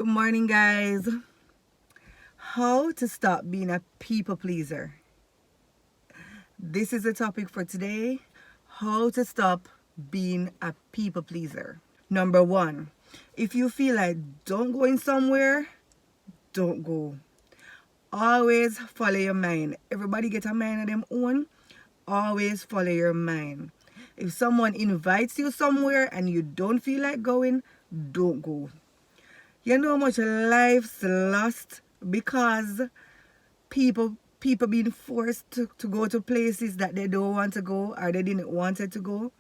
Good morning, guys. How to stop being a people pleaser. This is the topic for today. How to stop being a people pleaser. Number one, if you feel like don't going somewhere, don't go. Always follow your mind. Everybody get a mind of them own. Always follow your mind. If someone invites you somewhere and you don't feel like going, don't go. You know how much life's lost because people being forced to go to places that they don't want to go or they didn't want it to go.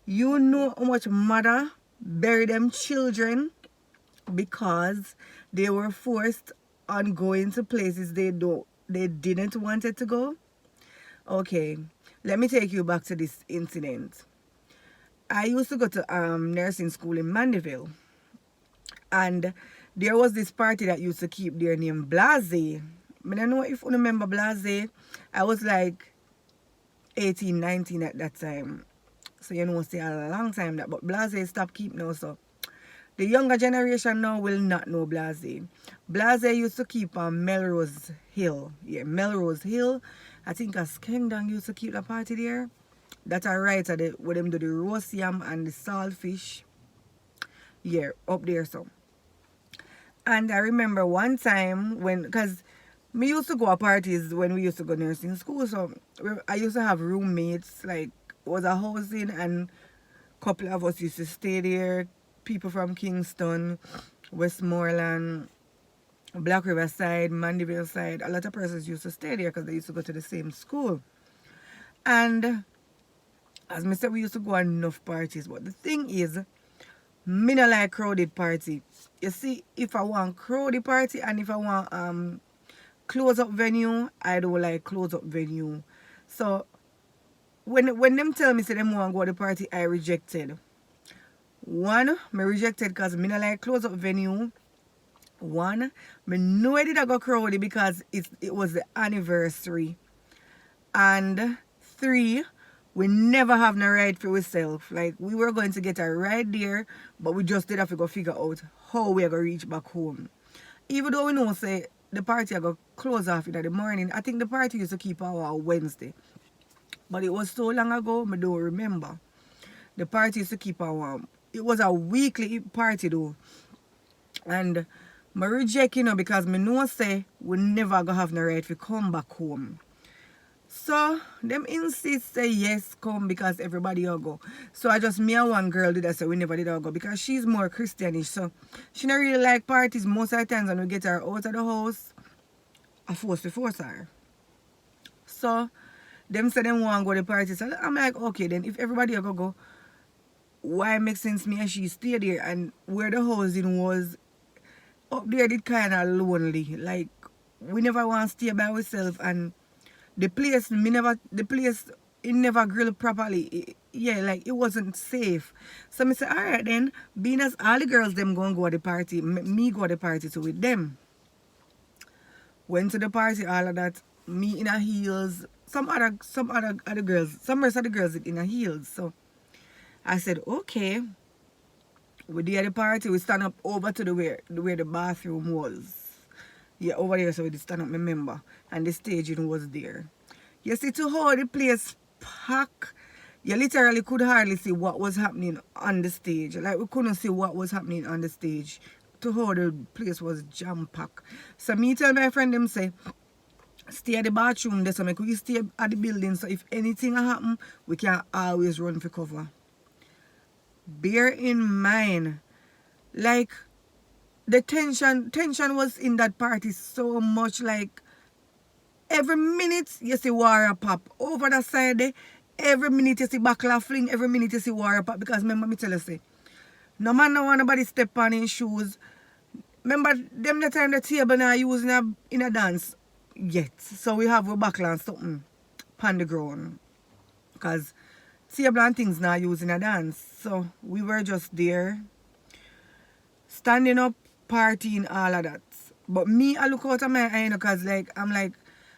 You know how much mother bury them children because they were forced on going to places they didn't want it to go. Okay, let me take you back to this incident. I used to go to nursing school in Mandeville, and there was this party that used to keep their name Blase. I don't know if you remember Blase. I was like 18, 19 at that time. So you know, it's a long time that, but Blase stopped keep now. So the younger generation now will not know Blase. Blase used to keep on Melrose Hill. Yeah, Melrose Hill. I think a Skengdang used to keep the party there. That are right at the where them do the roast yam and the saltfish. Yeah, up there so. And I remember one time when, because me used to go to parties when we used to go nursing school, so I used to have roommates, like, was a housing, and a couple of us used to stay there. People from Kingston, Westmoreland, Black River side, Mandeville side. A lot of persons used to stay there because they used to go to the same school. And as I said, we used to go on enough parties. But the thing is, me not like crowded party. You see, if I want crowded party and if I want close up venue, I don't like close up venue. So when them tell me say them want to go to the party, I rejected. One, me rejected because me not like close up venue. One, me know I did I go crowded because it was the anniversary. And three, we never have no ride for ourselves. Like, we were going to get a ride there, but we just did have to go figure out how we are going to reach back home. Even though we know, say, the party are going to close off in the morning. I think the party used to keep on Wednesday. But it was so long ago, I don't remember. The party used to keep on. It was a weekly party though. And I reject, because I know, say, we never going to have no ride to come back home. So, them insist say yes, come because everybody will go. So, I just, me and one girl did that, so we never did all go because she's more Christianish. So, she don't really like parties most of the times when we get her out of the house. I force her. So, them say them want to go to the party. So, I'm like, okay, then if everybody will go, why make sense me and she stay there? And where the housing was, up there, it kind of lonely. Like, we never want to stay by ourselves, and the place it never grilled properly. Like, it wasn't safe. So I say, alright then, being as all the girls them go to the party, me go to the party too with them. Went to the party, all of that, me in a heels, some other girls, some rest of the girls in a heels. So I said, okay. We did at the party, we stand up over to the where the bathroom was. Yeah, over there, so we stand up, remember. And the staging was there. You see, to how the place packed, you literally could hardly see what was happening on the stage. Like, we couldn't see what was happening on the stage. To how the place was jam-packed. So me tell my friend them say, stay at the bathroom there, so we stay at the building, so if anything happen, we can always run for cover. Bear in mind, like, the tension was in that party so much. Like, every minute you see war pop over the side there, every minute you see backlash fling, every minute you see war pop. Because remember me tell you, say, no man no want nobody step on his shoes. Remember them the time the table now using in a dance yet, so we have a backlash something on the ground because table and things now using a dance. So we were just there standing up, partying, all of that. But me, I look out of my eye because, like, I'm like,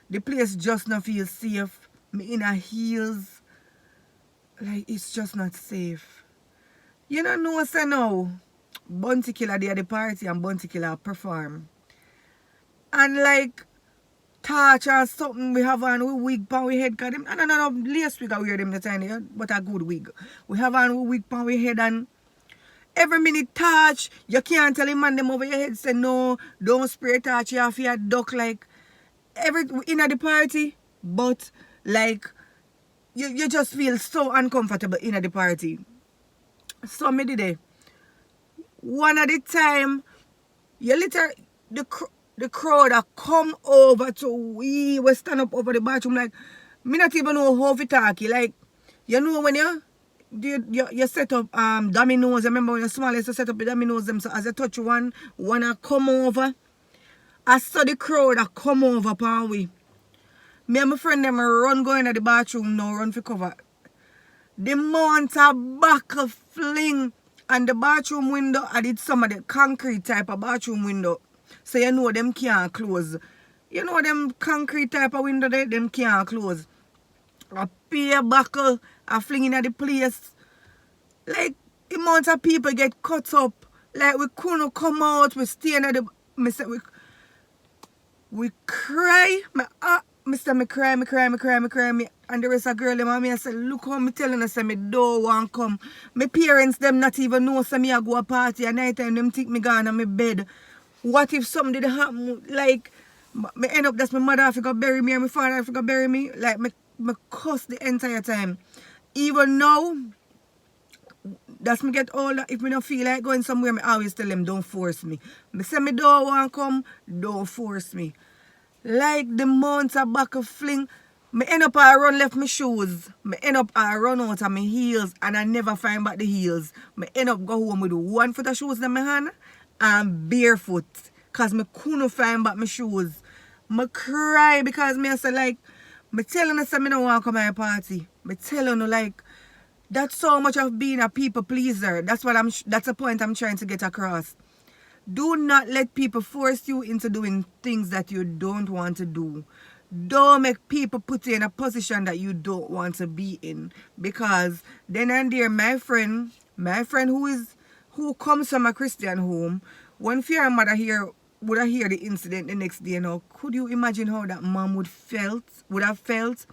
the place just not feel safe. Me in a heels, like, it's just not safe. You don't know, say now, Bounty Killer there at the party and Bounty Killer perform. And like torch or something we have on with wig on we head, cause them no lace wig I wear them the time, but a good wig. We have on with wig on we head and every minute touch, you can't tell him man them over your head say no, don't spray touch, you have to duck like every in at the party, but like you just feel so uncomfortable in at the party. So me did it. One at the time, you literally the crowd that come over to we stand up over the bathroom like me not even know how to talk. Like you know when you set up dominoes. I remember when you're small, you set up the dominoes them so as you touch one a come over. I saw the crowd that come over upon we. Me and my friend them run going to the bathroom now, run for cover. The amount of buckle fling and the bathroom window, I did some of the concrete type of bathroom window. So you know them can't close. You know them concrete type of window there, them can't close. A pair buckle, a fling in the place. Like the amount of people get cut up. Like we couldn't come out, we stay in the we cry. Me cry. And the rest of girl them and me I say, look how me telling us say me don't want come. My parents them not even know say me I go a party at night time them think me gone on my bed. What if something did happen? Like me end up that's my mother have to go bury me and my father have to go bury me. Like me cuss the entire time. Even now, that's me get older. If me don't feel like going somewhere, me always tell them don't force me. Me say me don't want come, don't force me. Like the months of back of fling, me end up I run left my shoes. Me end up I run out of my heels and I never find back the heels. Me end up go home with one foot of shoes in my hand and barefoot. Cause me couldn't find back my shoes. Me cry because me I say like, me telling us me don't want to come to a party. Me telling you like, that's so much of being a people pleaser. That's the point I'm trying to get across. Do not let people force you into doing things that you don't want to do. Don't make people put you in a position that you don't want to be in. Because then and there, my friend who comes from a Christian home, when fear mother would have heard the incident the next day, you know, could you imagine how that mom would have felt?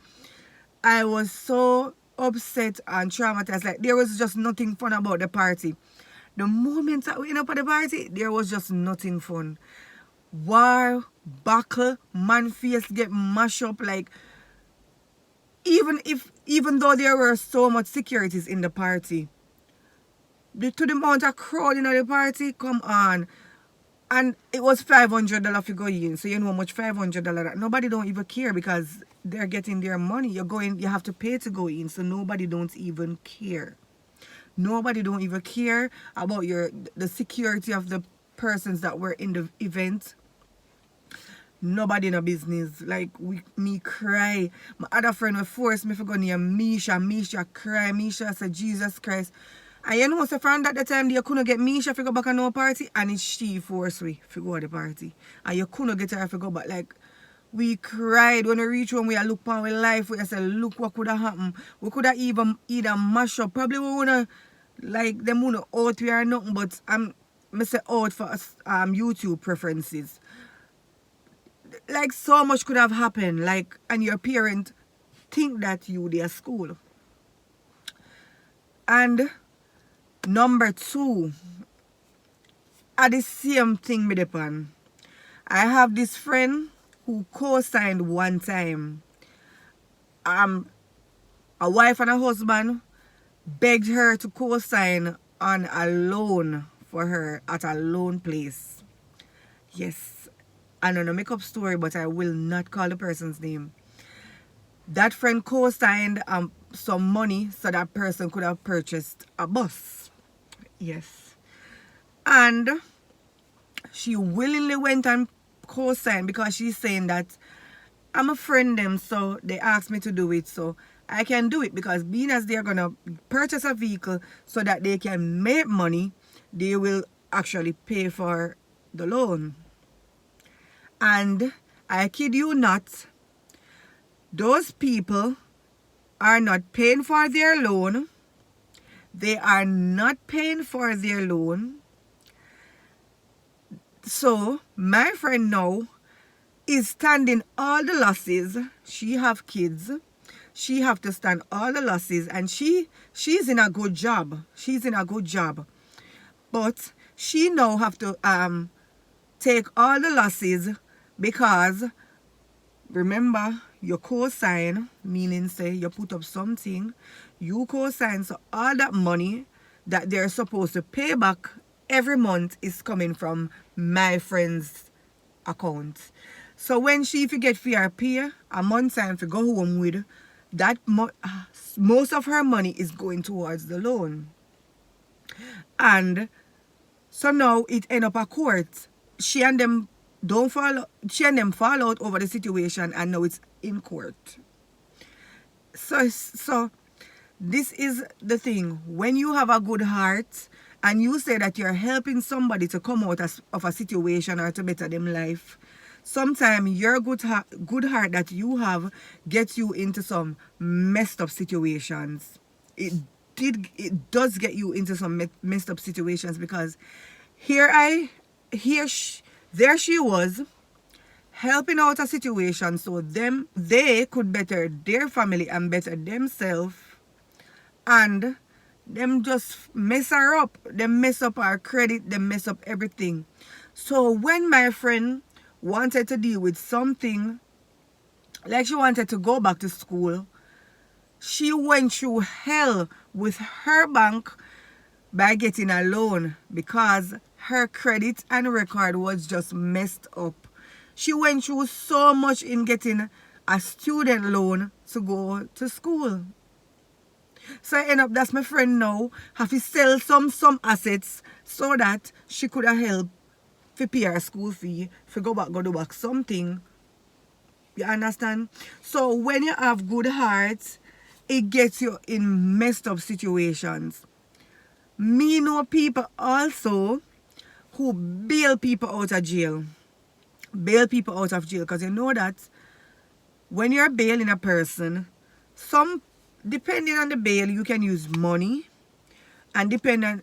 I was so upset and traumatized. Like there was just nothing fun about the party. The moment that we end up at the party, there was just nothing fun. War, buckle, man face get mashed up. Like even though there were so much securities in the party, to the amount of crowd in the party, come on. And it was $500 to go in. So you know how much $500. Nobody don't even care because they're getting their money. You have to pay to go in. So nobody don't even care. Nobody don't even care about the security of the persons that were in the event. Nobody in a business. Like me cry. My other friend will force me to go near Misha. Misha cry. Misha said, Jesus Christ. And you know, so from that time, you couldn't get Misha to go back on no party, and it's she forced me to go to the party. And you couldn't get her to go back. Like, we cried when we reached home, we look upon our life, we said, look what could have happened. We could have even either mash up. Probably we wouldn't, like, them wouldn't out we or nothing, but I'm say out for YouTube preferences. Like, so much could have happened, like, and your parent think that you their school. And number 2, are the same thing me depend. I have this friend who co-signed one time. A wife and a husband begged her to co-sign on a loan for her at a loan place. Yes, I don't know, make up story, but I will not call the person's name. That friend co-signed some money so that person could have purchased a bus. Yes. And she willingly went and co-signed because she's saying that I'm a friend them, so they asked me to do it, so I can do it because being as they're gonna purchase a vehicle so that they can make money, they will actually pay for the loan. And I kid you not, those people are not paying for their loan. They are not paying for their loan. So my friend now is standing all the losses. She have kids. She have to stand all the losses, and she's in a good job. She's in a good job. But she now have to take all the losses because remember, you co-sign, meaning say you put up something, you co-sign, so all that money that they're supposed to pay back every month is coming from my friend's account. So when she forget for pay a month time to go home with, that most of her money is going towards the loan. And so now it end up a court. She and them fall out over the situation, and now it's in court. So this is the thing. When you have a good heart and you say that you're helping somebody to come out of a situation or to better them life, sometimes your good heart that you have gets you into some messed up situations. It does get you into some messed up situations, because there she was helping out a situation so they could better their family and better themselves, and them just mess her up. They mess up her credit, they mess up everything. So when my friend wanted to deal with something, like she wanted to go back to school, she went through hell with her bank by getting a loan, because her credit and record was just messed up. She went through so much in getting a student loan to go to school. So I end up, that's my friend now, have to sell some assets so that she could have helped to pay her school fee, to go do back something. You understand? So when you have good hearts, it gets you in messed up situations. Me know people also who bail people out of jail. Bail people out of jail, because you know that when you're bailing a person, depending on the bail, you can use money, and depending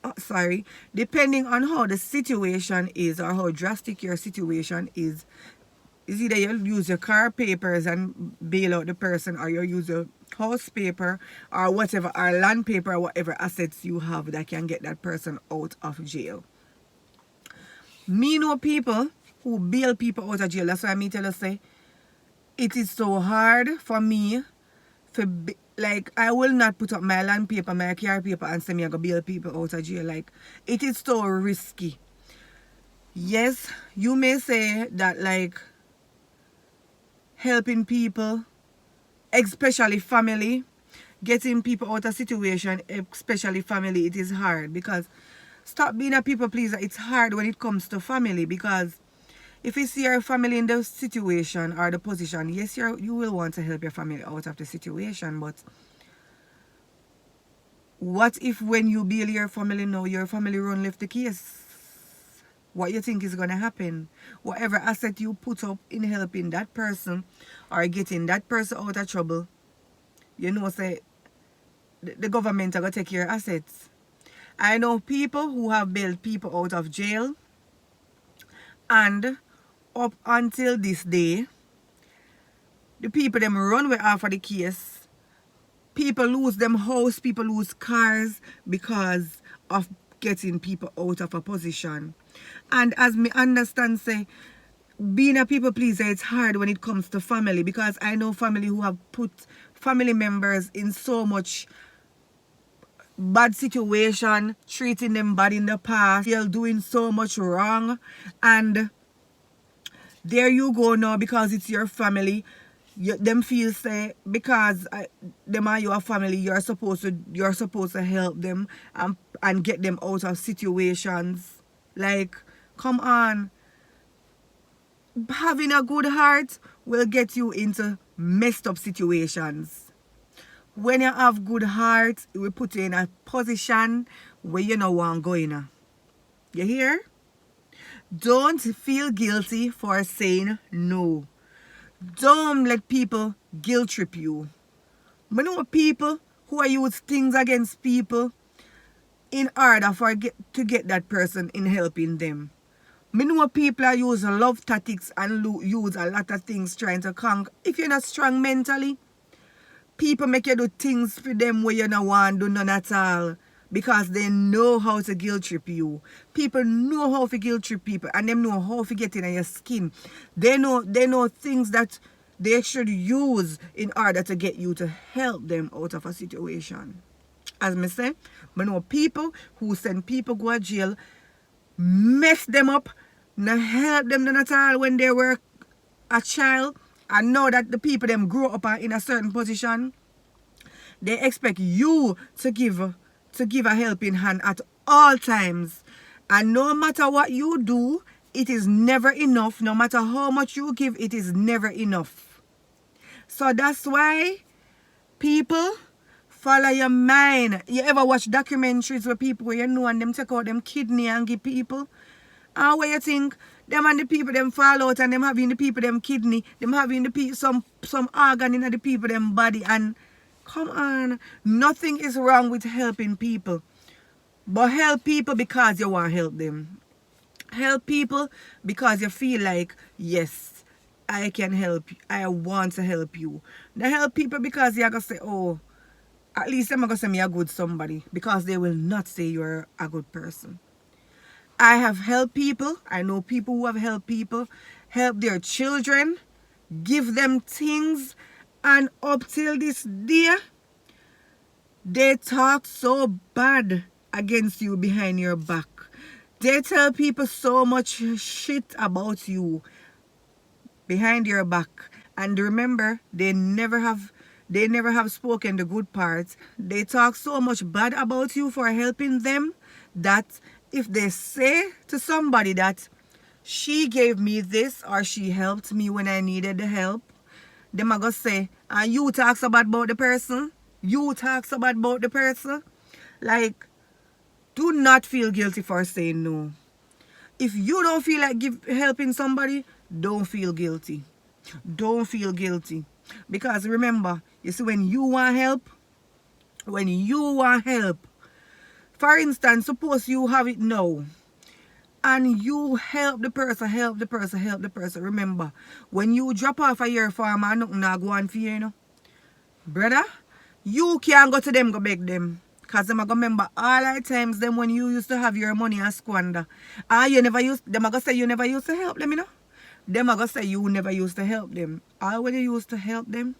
on how the situation is or how drastic your situation is either you use your car papers and bail out the person, or you use your house paper or whatever, or land paper, or whatever assets you have that can get that person out of jail. Me know people who bail people out of jail. That's why I tell you, say, it is so hard for me like, I will not put up my land paper, my car paper, and say me I go bail people out of jail. Like, it is so risky. Yes, you may say that, like, helping people, especially family, getting people out of situation, especially family, it is hard, because stop being a people pleaser. It's hard when it comes to family, because if you see your family in the situation or the position, yes, you will want to help your family out of the situation, but what if when you bail your family now, your family run left the case? What you think is going to happen? Whatever asset you put up in helping that person or getting that person out of trouble, you know, say, the government are going to take your assets. I know people who have bailed people out of jail, and up until this day, the people them run way off of the case. People lose them house, people lose cars because of getting people out of a position. And as me understand, say, being a people pleaser, it's hard when it comes to family, because I know family who have put family members in so much bad situation, treating them bad in the past, they're doing so much wrong, and there you go now, because it's your family, them feel say, because them are your family, you're supposed to help them and get them out of situations. Like, come on. Having a good heart will get you into messed up situations. When you have good heart, it will put you in a position where you don't want to go in. You hear? Don't feel guilty for saying no. Don't let people guilt trip you. I know people who use things against people in order to get that person in helping them. Me know people are use love tactics and use a lot of things trying to conquer. If you're not strong mentally, people make you do things for them where you don't want to do none at all. Because they know how to guilt trip you. People know how to guilt trip people, and them know how to get in your skin. They know things that they should use in order to get you to help them out of a situation. As me say, I know people who send people go to jail, mess them up, not help them none at all when they were a child, and know that the people them grow up in a certain position. They expect you to give a helping hand at all times. And no matter what you do, it is never enough. No matter how much you give, it is never enough. So that's why people follow your mind. You ever watch documentaries where people where you know and them take out them kidney and give people? And where you think them and the people them fall out and them having the people them kidney, them having the some organ in the people them body, and come on, nothing is wrong with helping people. But help people because you want to help them. Help people because you feel like, yes, I can help you. I want to help you. Now help people because you're going to say, oh, at least I'm going to say me a good somebody. Because they will not say you're a good person. I have helped people. I know people who have helped people. Help their children. Give them things. And up till this day, they talk so bad against you behind your back. They tell people so much shit about you behind your back. And remember, they never have spoken the good parts. They talk so much bad about you for helping them that if they say to somebody that she gave me this or she helped me when I needed the help, them are going to say, and you talk so bad about the person? You talk so bad about the person? Like, do not feel guilty for saying no. If you don't feel like helping somebody, don't feel guilty. Don't feel guilty. Because remember, you see, when you want help, for instance, suppose you have it now, and you help the person. Remember, when you drop off a year farm and nothing not go on for you, you know, brother, you can't go to them go beg them. Because them are going to remember all the times them when you used to have your money and squander. And you never used, them are going to say you never used to help them, you know. Them are going to say you never used to help them. All when you used to help them,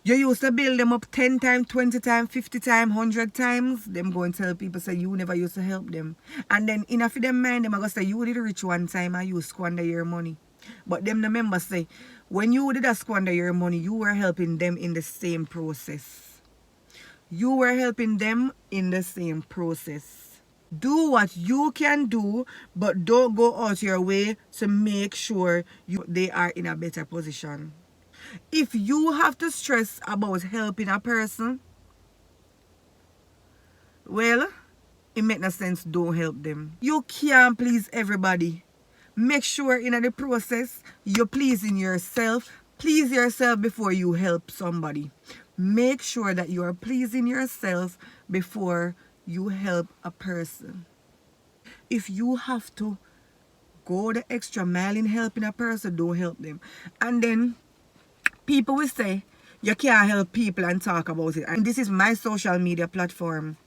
you used to build them up 10 times, 20 times, 50 times, 100 times. Them going to tell people say you never used to help them. And then in a for them mind, them are going to say you did rich one time and you squander your money. But them the members say, when you did squander your money, you were helping them in the same process. You were helping them in the same process. Do what you can do, but don't go out your way to make sure they are in a better position. If you have to stress about helping a person, well, it makes no sense, don't help them. You can't please everybody. Make sure in the process, you're pleasing yourself. Please yourself before you help somebody. Make sure that you are pleasing yourself before you help a person. If you have to go the extra mile in helping a person, don't help them. And then people will say, you can't help people and talk about it. And this is my social media platform.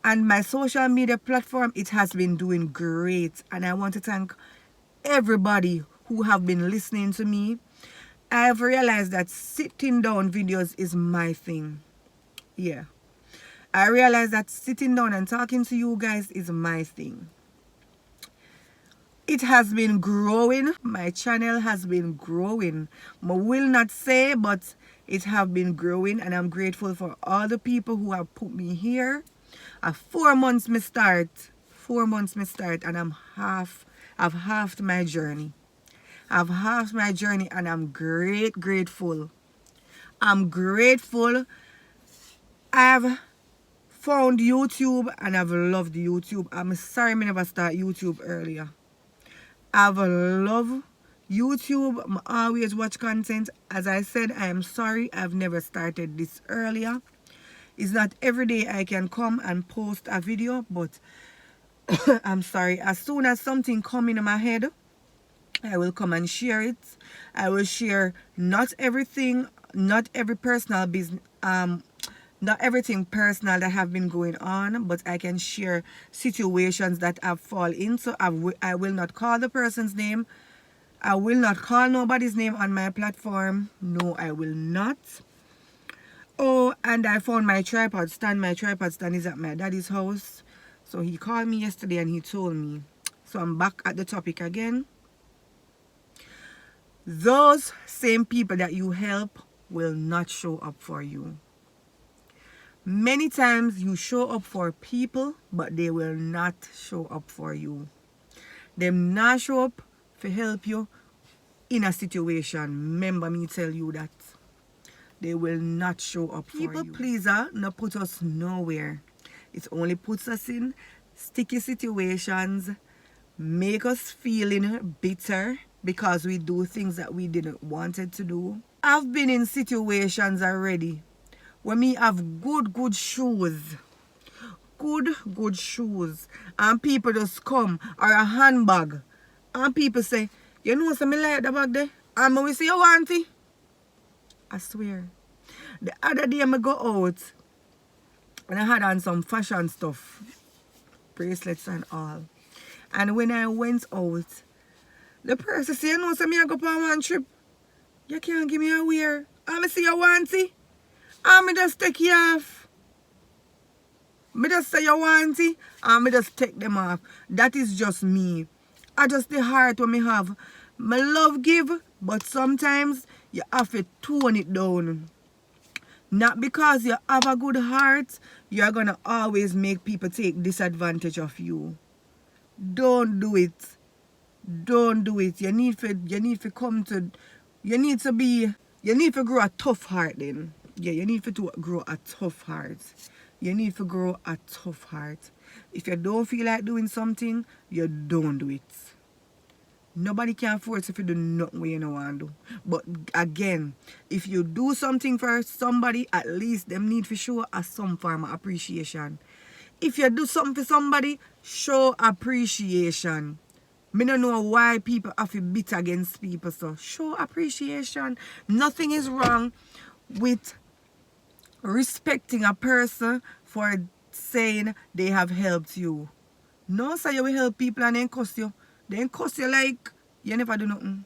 And my social media platform, it has been doing great. And I want to thank everybody who have been listening to me. I've realized that sitting down videos is my thing. Yeah. I realized that sitting down and talking to you guys is my thing. It has been growing. My channel has been growing. I will not say, but it have been growing, and I'm grateful for all the people who have put me here. 4 months me start. 4 months me start, and I've halved my journey. I've halved my journey, and I'm grateful. I'm grateful. I've found YouTube and I've loved YouTube. I'm sorry I never start YouTube earlier. I've loved YouTube. I always watch content. As I said, I am sorry I've never started this earlier. It's not every day I can come and post a video, but I'm sorry, as soon as something come in my head, I will come and share it. I will share not everything, not every personal business, not everything personal that have been going on, but I can share situations that I've fall into. I will not call the person's name. I will not call nobody's name on my platform. No, I will not. Oh, and I found my tripod stand. My tripod stand is at my daddy's house. So he called me yesterday and he told me. So I'm back at the topic again. Those same people that you help will not show up for you. Many times you show up for people, but they will not show up for you. Them not show up to help you in a situation. Remember me tell you that. They will not show up for you. People pleaser no put us nowhere. It only puts us in sticky situations, make us feeling bitter because we do things that we didn't wanted to do. I've been in situations already where me have good shoes. Good shoes. And people just come, or a handbag. And people say, you know something like that bag there? And we say, you want it? I swear. The other day I go out and I had on some fashion stuff. Bracelets and all. And when I went out, the person say, you know something I go on one trip. You can't give me a wear. And I say, you want it? And I just take you off. I just say you want it, and I just take them off. That is just me. I just the heart when me have. My love give, but sometimes you have to tone it down. Not because you have a good heart, you're gonna always make people take disadvantage of you. Don't do it. Don't do it. You need to grow a tough heart then. Yeah, you need to grow a tough heart. You need to grow a tough heart. If you don't feel like doing something, you don't do it. Nobody can force you to do nothing what you don't want to do. But again, if you do something for somebody, at least them need to show us some form of appreciation. If you do something for somebody, show appreciation. Me don't know why people have to beat against people, so show appreciation. Nothing is wrong with respecting a person for saying they have helped you. No, sir, you will help people and then cuss you. Then cuss you like you never do nothing.